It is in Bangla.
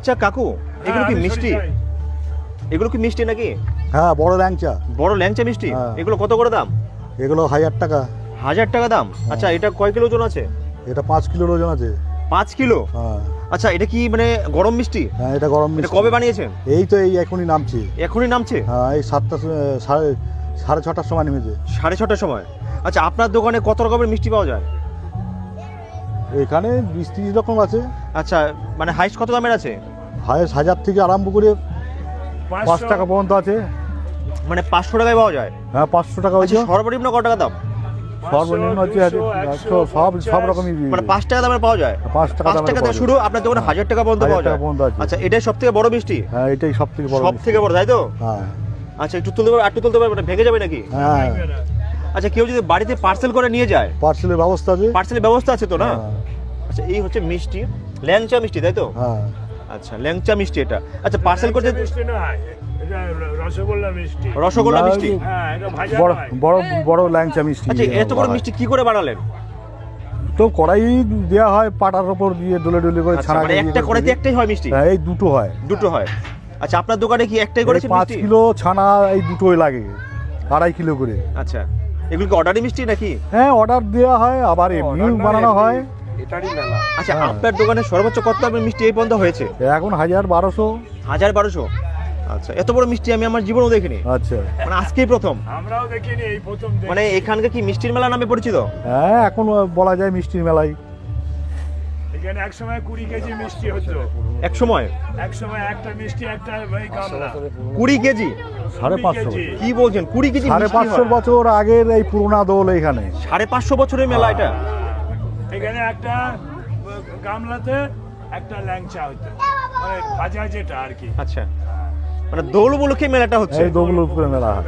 আচ্ছা কাকু, এগুলো কি মিষ্টি? এগুলো কি মিষ্টি নাকি? হ্যাঁ, বড় ল্যাংচা। বড় ল্যাংচা মিষ্টি? হ্যাঁ। এগুলো কত করে দাম? এগুলো 1000 টাকা। 1000 টাকা দাম? আচ্ছা, এটা কয় কিলো ওজন আছে? এটা 5 কিলোর ওজন আছে। 5 কিলো? হ্যাঁ। আচ্ছা, এটা কি মানে গরম মিষ্টি? হ্যাঁ, এটা গরম এটা মিষ্টি। কবে বানিয়েছেন? এই তো এই এখনই নামছে। এখনই নামছে? হ্যাঁ, এই 7টা সাড়ে 6টার সময় নেমেছে। 6:30টার সময়? আচ্ছা, আপনার দোকানে কত রকমের মিষ্টি পাওয়া যায়? এখানে 20-30 রকম আছে। আচ্ছা, মানে হাইস্ট কত দামের আছে? হায়েস্ট 1000 থেকে আরম্ভ করে 5 টাকা পর্যন্ত আছে। মানে 500 টাকায় পাওয়া যায়? হ্যাঁ, 500 টাকা আচ্ছা, হয়েছে। সর্বনিম্ন কত টাকা দাম? সর্বনিম্ন হচ্ছে 100, সব রকমই। মানে 5 টাকা দামের পাওয়া যায়? 5 টাকা 5 টাকা থেকে শুরু, আপনার দোকানে 1000 টাকা পর্যন্ত পাওয়া 1000 যায়? টাকা পর্যন্ত আছে। আচ্ছা, এটাই সব থেকে বড় মিষ্টি? হ্যাঁ, এটাই সব থেকে বড় সব মিষ্টি। থেকে বড়, তাই তো? হ্যাঁ। আচ্ছা, একটু তুলতে পারবে? একটু তুলতে পারবে? ভেঙে যাবে নাকি? হ্যাঁ, আচ্ছা, কেউ যদি বাড়িতে পার্সেল করে নিয়ে যায়, পার্সেলের ব্যবস্থা আছে। পার্সেলের ব্যবস্থা আছে তো না? হ্যাঁ। আচ্ছা, এই হচ্ছে মিষ্টি, ল্যাংচা মিষ্টি, তাই তো? হ্যাঁ। আচ্ছা, ল্যাংচা মিষ্টি এটা। আচ্ছা, পার্সেল করতে মিষ্টি নয়, এটা রসগোল্লা মিষ্টি। রসগোল্লা মিষ্টি? হ্যাঁ, এটা ভাজা বড় নয়। বড় বড় ল্যাংচা মিষ্টি। আচ্ছা, এত বড় মিষ্টি কি করে বানালেন? তো কড়াই দেওয়া হয়, পাটার উপর দিয়ে ডলে ডলে করে আচ্ছা, ছানা মানে একটা কড়াইতে একটাই হয় মিষ্টি? হ্যাঁ, এই দুটো হয়। দুটো হয়? আচ্ছা, আপনার দোকানে কি একটাই করেছেন 5 মিষ্টি? কিলো ছানা এই দুটোই লাগে, 2.5 কিলো করে। আচ্ছা, এগুলো কি অর্ডারি মিষ্টি নাকি? হ্যাঁ, অর্ডার দেওয়া হয়, আবার এমনিও বানানো হয়। এটারই মেলা। আচ্ছা, হ্যাঁ। আপনার দোকানে সর্বোচ্চ কত দামের মিষ্টি এই পর্যন্ত হয়েছে? এখন 1000-1200। 1000-1200? আচ্ছা, এত বড় মিষ্টি আমি আমার জীবনেও দেখিনি, আচ্ছা। মানে আজকেই প্রথম। আমরাও দেখিনি, এই প্রথম দেখছি। মানে এখানকার কি মিষ্টির মেলা নামে পরিচিত? হ্যাঁ, এখন বলা যায় মিষ্টির মেলায়। এখানে এক সময় 20 কেজি মিষ্টি হতো। এক সময় এক সময় একটা মিষ্টি একটা এই গামলা। 20 কেজি? 550। কেজি। কি বলছেন, 20 কেজি? 550 বছর আগের এই পুরোনো দোল এখানে। 550 বছরের মেলা এটা? এখানে একটা গামলাতে একটা ল্যাংচা হতো, মানে ভাজা যেটা আর কি। আচ্ছা, মানে দোল উপলক্ষে মেলাটা হচ্ছে? এই দোল উপরে মেলা হয়।